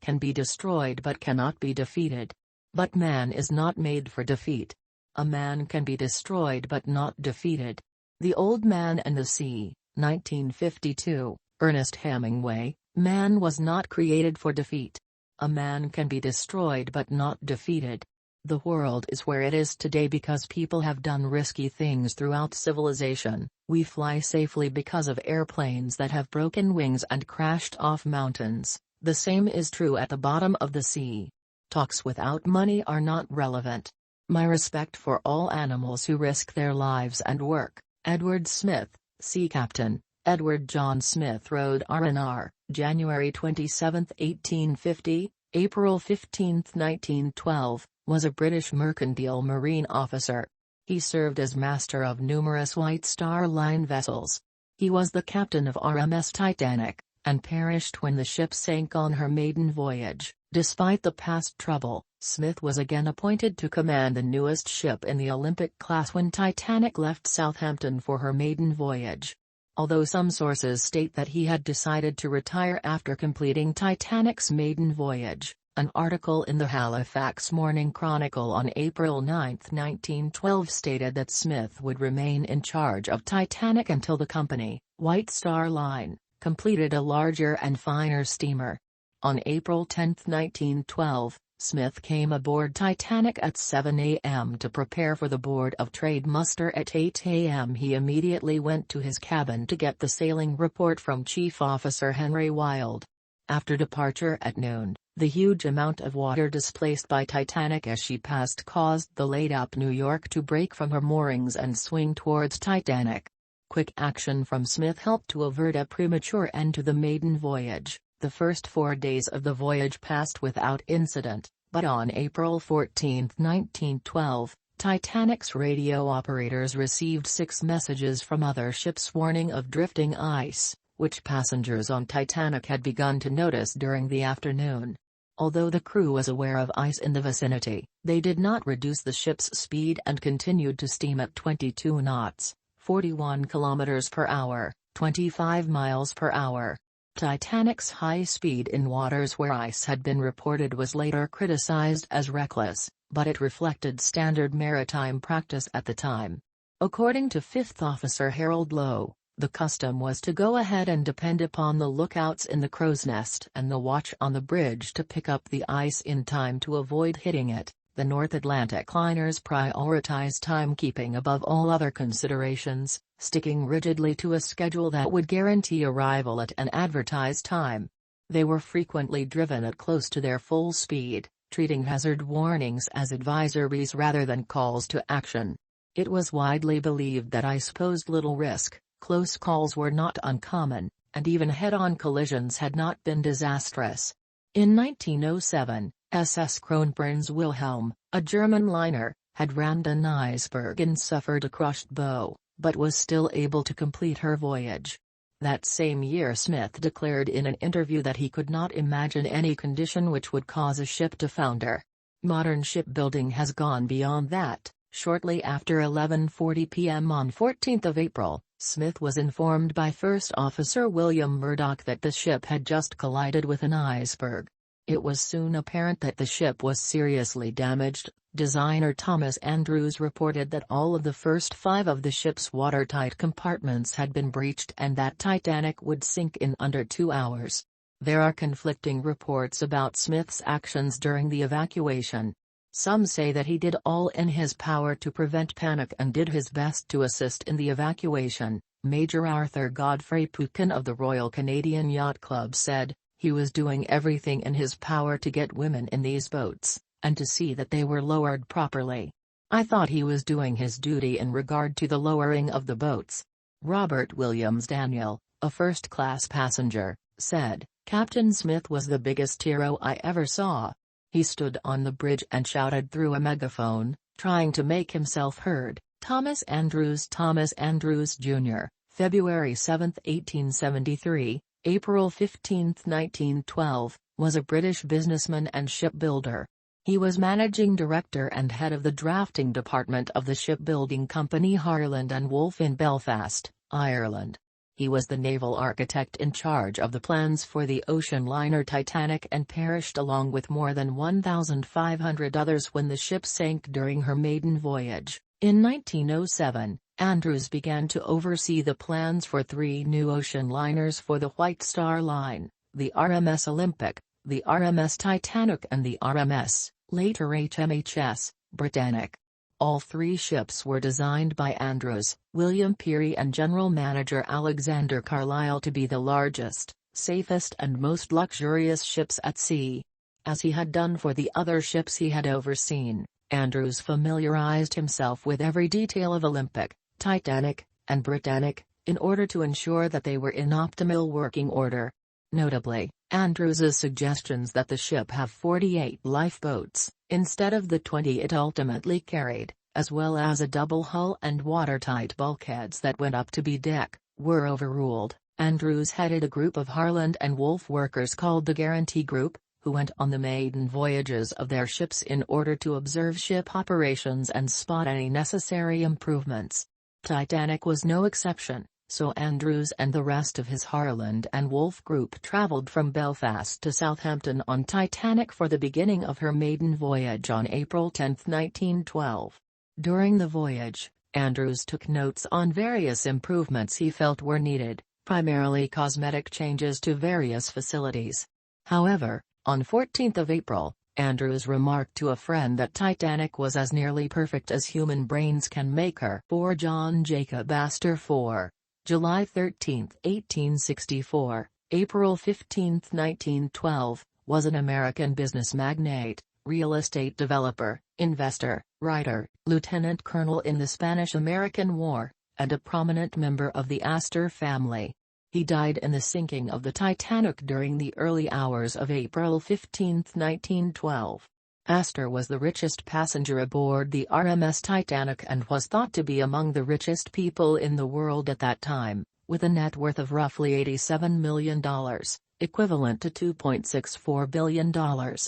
can be destroyed but cannot be defeated. But man is not made for defeat. A man can be destroyed but not defeated. The Old Man and the Sea, 1952, Ernest Hemingway. Man was not created for defeat. A man can be destroyed but not defeated. The world is where it is today because people have done risky things throughout civilization. We fly safely because of airplanes that have broken wings and crashed off mountains. The same is true at the bottom of the sea. Talks without money are not relevant. My respect for all animals who risk their lives and work. Edward Smith, Sea Captain. Edward John Smith rode R&R, January 27, 1850, April 15, 1912, was a British mercantile marine officer. He served as master of numerous White Star Line vessels. He was the captain of RMS Titanic, and perished when the ship sank on her maiden voyage. Despite the past trouble, Smith was again appointed to command the newest ship in the Olympic class when Titanic left Southampton for her maiden voyage. Although some sources state that he had decided to retire after completing Titanic's maiden voyage, an article in the Halifax Morning Chronicle on April 9, 1912 stated that Smith would remain in charge of Titanic until the company, White Star Line, completed a larger and finer steamer. On April 10, 1912, Smith came aboard Titanic at 7 a.m. to prepare for the Board of Trade muster at 8 a.m. He immediately went to his cabin to get the sailing report from Chief Officer Henry Wilde. After departure at noon, the huge amount of water displaced by Titanic as she passed caused the laid-up New York to break from her moorings and swing towards Titanic. Quick action from Smith helped to avert a premature end to the maiden voyage. The first 4 days of the voyage passed without incident, but on April 14, 1912, Titanic's radio operators received 6 messages from other ships warning of drifting ice, which passengers on Titanic had begun to notice during the afternoon. Although the crew was aware of ice in the vicinity, they did not reduce the ship's speed and continued to steam at 22 knots, 41 kilometers per hour, 25 miles per hour. Titanic's high speed in waters where ice had been reported was later criticized as reckless, but it reflected standard maritime practice at the time. According to Fifth Officer Harold Lowe, the custom was to go ahead and depend upon the lookouts in the crow's nest and the watch on the bridge to pick up the ice in time to avoid hitting it. The North Atlantic liners prioritized timekeeping above all other considerations, sticking rigidly to a schedule that would guarantee arrival at an advertised time. They were frequently driven at close to their full speed, treating hazard warnings as advisories rather than calls to action. It was widely believed that ice posed little risk, close calls were not uncommon, and even head-on collisions had not been disastrous. In 1907, SS Kronprinz Wilhelm, a German liner, had rammed an iceberg and suffered a crushed bow, but was still able to complete her voyage. That same year Smith declared in an interview that he could not imagine any condition which would cause a ship to founder. Modern shipbuilding has gone beyond that. Shortly after 11:40 p.m. on 14 April, Smith was informed by First Officer William Murdoch that the ship had just collided with an iceberg. It was soon apparent that the ship was seriously damaged. Designer Thomas Andrews reported that all of the first 5 of the ship's watertight compartments had been breached and that Titanic would sink in under 2 hours. There are conflicting reports about Smith's actions during the evacuation. Some say that he did all in his power to prevent panic and did his best to assist in the evacuation. Major Arthur Godfrey Pukin of the Royal Canadian Yacht Club said, "He was doing everything in his power to get women in these boats, and to see that they were lowered properly. I thought he was doing his duty in regard to the lowering of the boats." Robert Williams Daniel, a first-class passenger, said, "Captain Smith was the biggest hero I ever saw. He stood on the bridge and shouted through a megaphone, trying to make himself heard." Thomas Andrews Jr., February 7, 1873, April 15, 1912, was a British businessman and shipbuilder. He was managing director and head of the drafting department of the shipbuilding company Harland and Wolff in Belfast, Ireland. He was the naval architect in charge of the plans for the ocean liner Titanic and perished along with more than 1,500 others when the ship sank during her maiden voyage. In 1907, Andrews began to oversee the plans for 3 new ocean liners for the White Star Line, the RMS Olympic, the RMS Titanic and the RMS, later HMHS, Britannic. All 3 ships were designed by Andrews, William Peary and General Manager Alexander Carlisle to be the largest, safest and most luxurious ships at sea. As he had done for the other ships he had overseen, Andrews familiarized himself with every detail of Olympic, Titanic, and Britannic, in order to ensure that they were in optimal working order. Notably, Andrews's suggestions that the ship have 48 lifeboats, instead of the 20 it ultimately carried, as well as a double hull and watertight bulkheads that went up to B-deck, were overruled. Andrews headed a group of Harland and Wolff workers called the Guarantee Group, who went on the maiden voyages of their ships in order to observe ship operations and spot any necessary improvements. Titanic was no exception, so Andrews and the rest of his Harland and Wolff group traveled from Belfast to Southampton on Titanic for the beginning of her maiden voyage on April 10, 1912. During the voyage, Andrews took notes on various improvements he felt were needed, primarily cosmetic changes to various facilities. However, on 14 April, Andrews remarked to a friend that Titanic was as nearly perfect as human brains can make her. For John Jacob Astor 4. July 13, 1864, April 15, 1912, was an American business magnate, real estate developer, investor, writer, lieutenant colonel in the Spanish-American War, and a prominent member of the Astor family. He died in the sinking of the Titanic during the early hours of April 15, 1912. Astor was the richest passenger aboard the RMS Titanic and was thought to be among the richest people in the world at that time, with a net worth of roughly $87 million, equivalent to $2.64 billion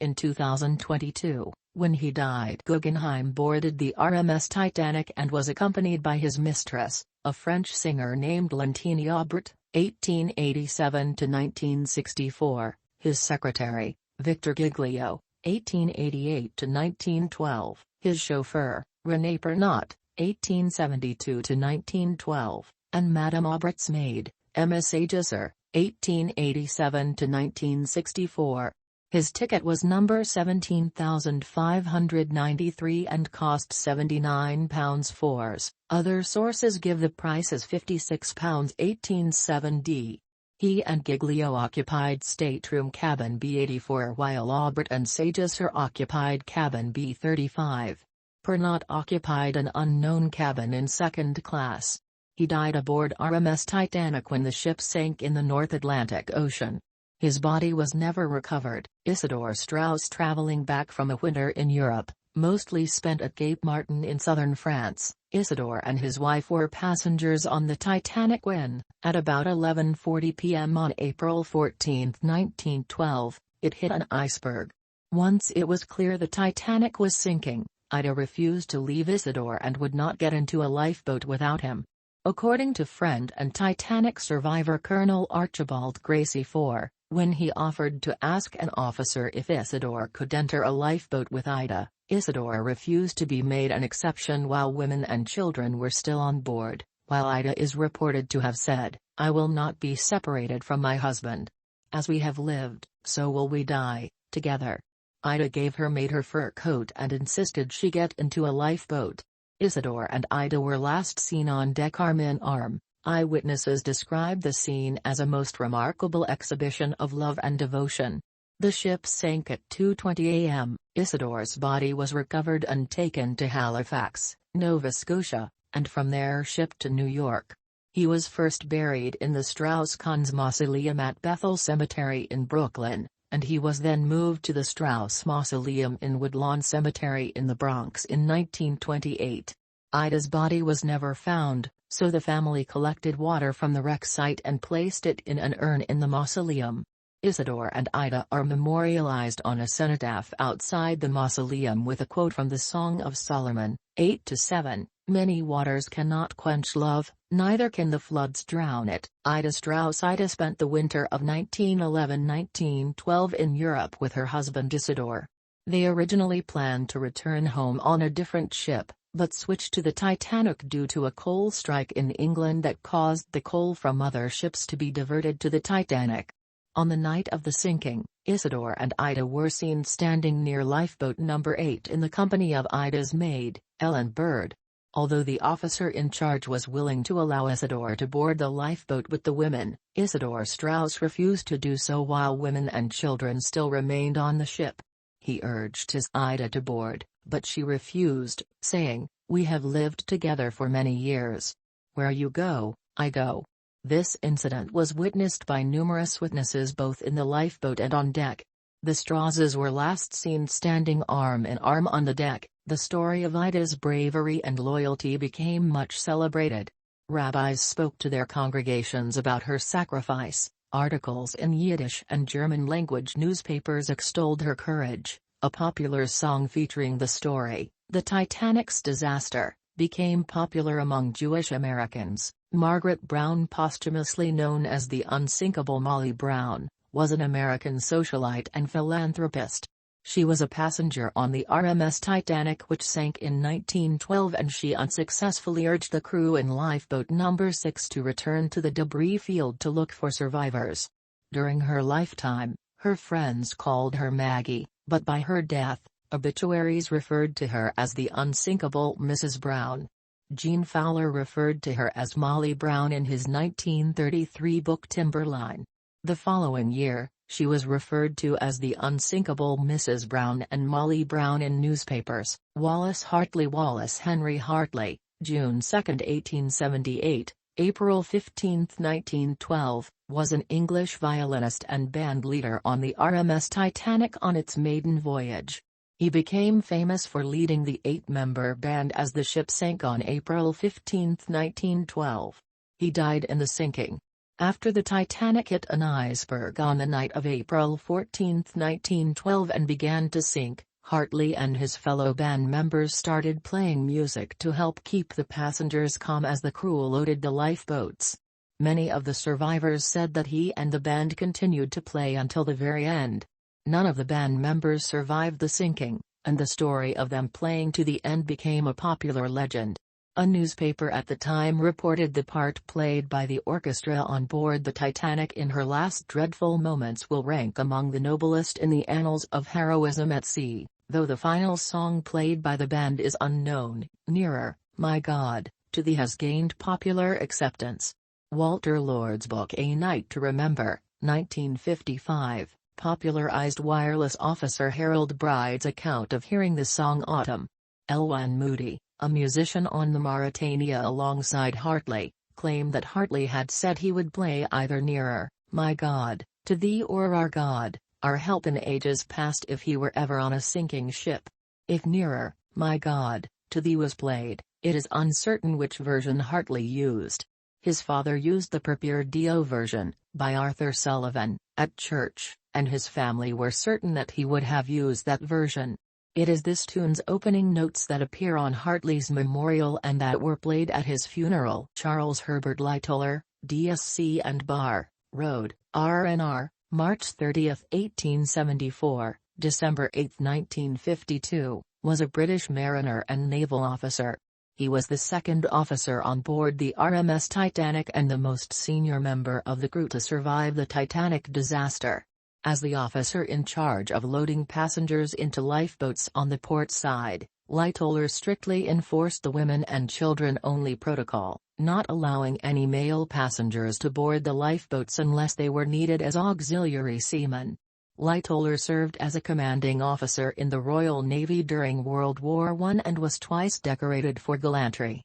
in 2022. When he died, Guggenheim boarded the RMS Titanic and was accompanied by his mistress, a French singer named Leontine Aubert, 1887–1964, his secretary, Victor Giglio, 1888–1912, his chauffeur, René Pernot, 1872–1912, and Madame Aubert's maid, Emma Sagesser, 1887–1964. His ticket was number 17,593 and cost £79. Other sources give the price as £56.187. He and Giglio occupied stateroom cabin B84 while Aubert and Sagesser occupied cabin B35. Pernot occupied an unknown cabin in second class. He died aboard RMS Titanic when the ship sank in the North Atlantic Ocean. His body was never recovered. Isidor Strauss, traveling back from a winter in Europe, mostly spent at Cape Martin in southern France. Isidor and his wife were passengers on the Titanic when, at about 11:40 p.m. on April 14, 1912, it hit an iceberg. Once it was clear the Titanic was sinking, Ida refused to leave Isidor and would not get into a lifeboat without him. According to friend and Titanic survivor Colonel Archibald Gracie 4, when he offered to ask an officer if Isidor could enter a lifeboat with Ida, Isidor refused to be made an exception while women and children were still on board, while Ida is reported to have said, "I will not be separated from my husband. As we have lived, so will we die, together." Ida gave her maid her fur coat and insisted she get into a lifeboat. Isidor and Ida were last seen on deck arm in arm. Eyewitnesses describe the scene as a most remarkable exhibition of love and devotion. The ship sank at 2:20 a.m. Isidor's body was recovered and taken to Halifax, Nova Scotia, and from there shipped to New York. He was first buried in the Strauss-Kahn Mausoleum at Bethel Cemetery in Brooklyn, and he was then moved to the Strauss Mausoleum in Woodlawn Cemetery in the Bronx in 1928. Ida's body was never found, so the family collected water from the wreck site and placed it in an urn in the mausoleum. Isidor and Ida are memorialized on a cenotaph outside the mausoleum with a quote from the Song of Solomon, 8-7, Many waters cannot quench love, neither can the floods drown it. Ida Strauss. Ida spent the winter of 1911-1912 in Europe with her husband Isidore. They originally planned to return home on a different ship, but switched to the Titanic due to a coal strike in England that caused the coal from other ships to be diverted to the Titanic. On the night of the sinking, Isidore and Ida were seen standing near lifeboat number 8 in the company of Ida's maid, Ellen Bird. Although the officer in charge was willing to allow Isidore to board the lifeboat with the women, Isidore Strauss refused to do so while women and children still remained on the ship. He urged his Ida to board, but she refused, saying, "We have lived together for many years. Where you go, I go." This incident was witnessed by numerous witnesses both in the lifeboat and on deck. The Strausses were last seen standing arm in arm on the deck. The story of Ida's bravery and loyalty became much celebrated. Rabbis spoke to their congregations about her sacrifice, articles in Yiddish and German language newspapers extolled her courage. A popular song featuring the story, The Titanic's Disaster, became popular among Jewish Americans. Margaret Brown, posthumously known as the unsinkable Molly Brown, was an American socialite and philanthropist. She was a passenger on the RMS Titanic, which sank in 1912, and she unsuccessfully urged the crew in lifeboat number 6 to return to the debris field to look for survivors. During her lifetime, her friends called her Maggie, but by her death, obituaries referred to her as the unsinkable Mrs. Brown. Gene Fowler referred to her as Molly Brown in his 1933 book Timberline. The following year, she was referred to as the unsinkable Mrs. Brown and Molly Brown in newspapers. Wallace Hartley. Wallace Henry Hartley, June 2, 1878, April 15, 1912, was an English violinist and band leader on the RMS Titanic on its maiden voyage. He became famous for leading the 8-member band as the ship sank on April 15, 1912. He died in the sinking. After the Titanic hit an iceberg on the night of April 14, 1912 and began to sink, Hartley and his fellow band members started playing music to help keep the passengers calm as the crew loaded the lifeboats. Many of the survivors said that he and the band continued to play until the very end. None of the band members survived the sinking, and the story of them playing to the end became a popular legend. A newspaper at the time reported the part played by the orchestra on board the Titanic in her last dreadful moments will rank among the noblest in the annals of heroism at sea, though the final song played by the band is unknown. Nearer, My God, to Thee has gained popular acceptance. Walter Lord's book A Night to Remember, 1955, popularized wireless officer Harold Bride's account of hearing the song Autumn. Elwan Moody, a musician on the Mauritania alongside Hartley, claimed that Hartley had said he would play either Nearer, My God, to Thee or Our God, Our Help in ages past if he were ever on a sinking ship. If Nearer, My God, to Thee was played, it is uncertain which version Hartley used. His father used the Prepare Dio version, by Arthur Sullivan, at church, and his family were certain that he would have used that version. It is this tune's opening notes that appear on Hartley's memorial and that were played at his funeral. Charles Herbert Lightoller, DSc and Bar, Road, R&R, March 30, 1874, December 8, 1952, was a British mariner and naval officer. He was the second officer on board the RMS Titanic and the most senior member of the crew to survive the Titanic disaster. As the officer in charge of loading passengers into lifeboats on the port side, Lightoller strictly enforced the women and children-only protocol, not allowing any male passengers to board the lifeboats unless they were needed as auxiliary seamen. Lightoller served as a commanding officer in the Royal Navy during World War I and was twice decorated for gallantry.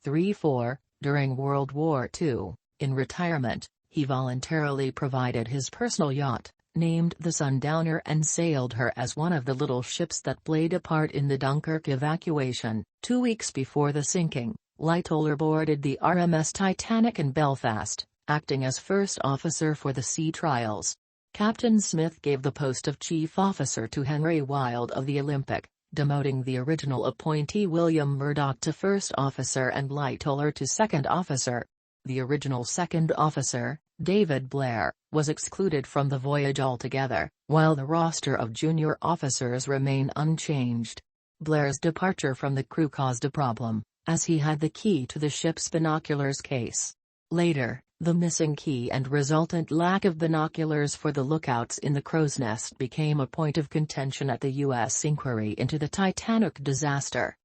3-4, during World War II, in retirement, he voluntarily provided his personal yacht, named the Sundowner, and sailed her as one of the little ships that played a part in the Dunkirk evacuation. 2 weeks before the sinking, Lightoller boarded the RMS Titanic in Belfast, acting as first officer for the sea trials. Captain Smith gave the post of chief officer to Henry Wilde of the Olympic, demoting the original appointee William Murdoch to first officer and Lightoller to second officer. The original second officer, David Blair, was excluded from the voyage altogether, while the roster of junior officers remained unchanged. Blair's departure from the crew caused a problem, as he had the key to the ship's binoculars case. Later, the missing key and resultant lack of binoculars for the lookouts in the crow's nest became a point of contention at the U.S. inquiry into the Titanic disaster.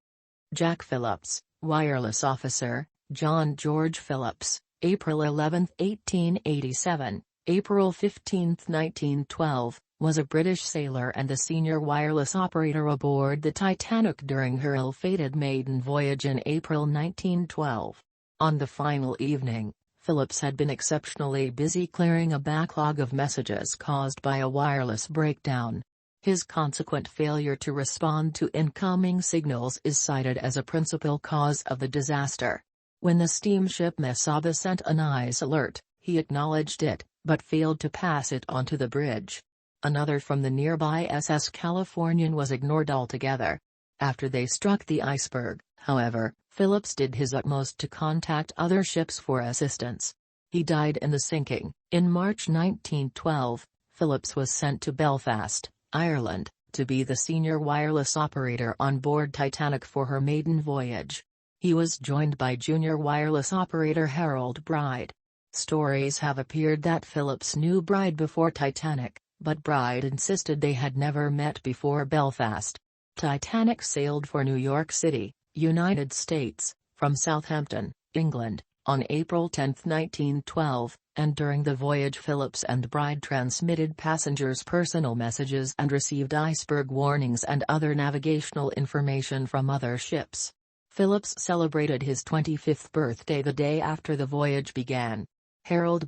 Jack Phillips, wireless officer, John George Phillips, April 11, 1887, April 15, 1912, was a British sailor and the senior wireless operator aboard the Titanic during her ill-fated maiden voyage in April 1912. On the final evening, Phillips had been exceptionally busy clearing a backlog of messages caused by a wireless breakdown. His consequent failure to respond to incoming signals is cited as a principal cause of the disaster. When the steamship Mesaba sent an ice alert, he acknowledged it, but failed to pass it onto the bridge. Another from the nearby SS Californian was ignored altogether. After they struck the iceberg, however, Phillips did his utmost to contact other ships for assistance. He died in the sinking. In March 1912, Phillips was sent to Belfast, Ireland, to be the senior wireless operator on board Titanic for her maiden voyage. He was joined by junior wireless operator Harold Bride. Stories have appeared that Phillips knew Bride before Titanic, but Bride insisted they had never met before Belfast. Titanic sailed for New York City, United States, from Southampton, England, on April 10, 1912, and during the voyage Phillips and Bride transmitted passengers' personal messages and received iceberg warnings and other navigational information from other ships. Phillips celebrated his 25th birthday the day after the voyage began. Harold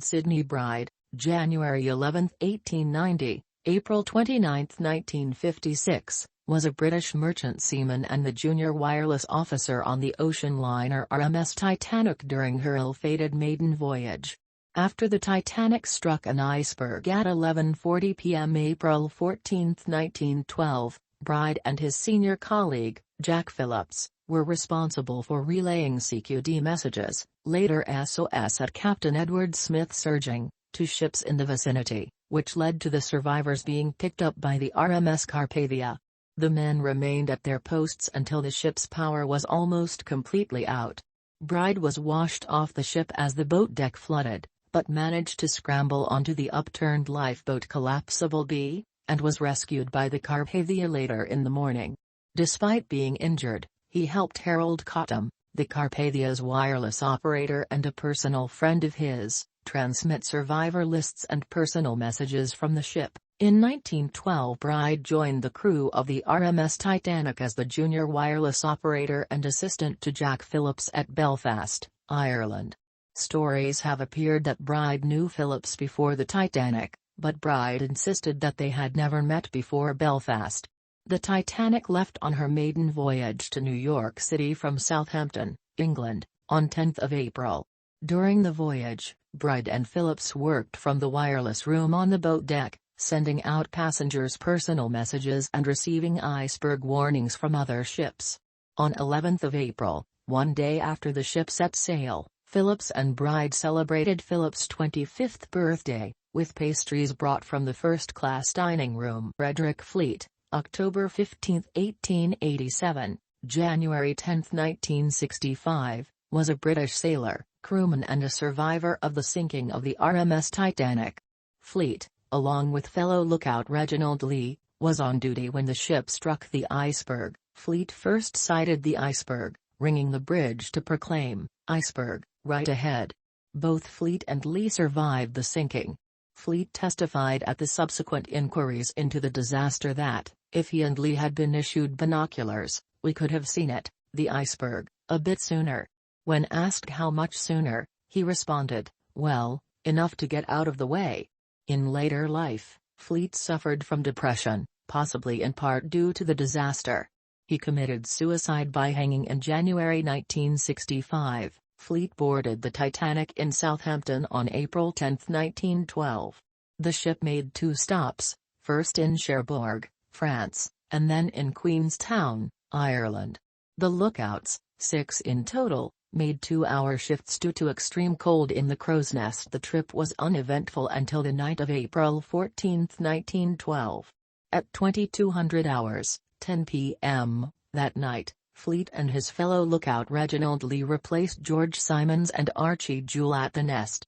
Sidney Bride, January 11, 1890, April 29, 1956, was a British merchant seaman and the junior wireless officer on the ocean liner RMS Titanic during her ill-fated maiden voyage. After the Titanic struck an iceberg at 11:40 p.m. April 14, 1912, Bride and his senior colleague, Jack Phillips, were responsible for relaying CQD messages, later SOS at Captain Edward Smith's urging, to ships in the vicinity, which led to the survivors being picked up by the RMS Carpathia. The men remained at their posts until the ship's power was almost completely out. Bride was washed off the ship as the boat deck flooded, but managed to scramble onto the upturned lifeboat Collapsible B, and was rescued by the Carpathia later in the morning. Despite being injured, he helped Harold Cottam, the Carpathia's wireless operator and a personal friend of his, transmit survivor lists and personal messages from the ship. In 1912, Bride joined the crew of the RMS Titanic as the junior wireless operator and assistant to Jack Phillips at Belfast, Ireland. Stories have appeared that Bride knew Phillips before the Titanic, but Bride insisted that they had never met before Belfast. The Titanic left on her maiden voyage to New York City from Southampton, England, on 10 April. During the voyage, Bride and Phillips worked from the wireless room on the boat deck, sending out passengers' personal messages and receiving iceberg warnings from other ships. On 11 April, one day after the ship set sail, Phillips and Bride celebrated Phillips' 25th birthday, with pastries brought from the first-class dining room. Frederick Fleet, October 15, 1887, January 10, 1965, was a British sailor, crewman and a survivor of the sinking of the RMS Titanic. Fleet, along with fellow lookout Reginald Lee, was on duty when the ship struck the iceberg. Fleet first sighted the iceberg, ringing the bridge to proclaim, "Iceberg, right ahead." Both Fleet and Lee survived the sinking. Fleet testified at the subsequent inquiries into the disaster that, if he and Lee had been issued binoculars, we could have seen it, the iceberg, a bit sooner. When asked how much sooner, he responded, "Well, enough to get out of the way." In later life, Fleet suffered from depression, possibly in part due to the disaster. He committed suicide by hanging in January 1965. Fleet boarded the Titanic in Southampton on April 10, 1912. The ship made 2 stops, first in Cherbourg, France, and then in Queenstown, Ireland. The lookouts, 6 in total, made 2-hour shifts due to extreme cold in the crow's nest. The trip was uneventful until the night of April 14, 1912. At 2200 hours, 10 p.m., that night, Fleet and his fellow lookout Reginald Lee replaced George Simons and Archie Jewell at the nest.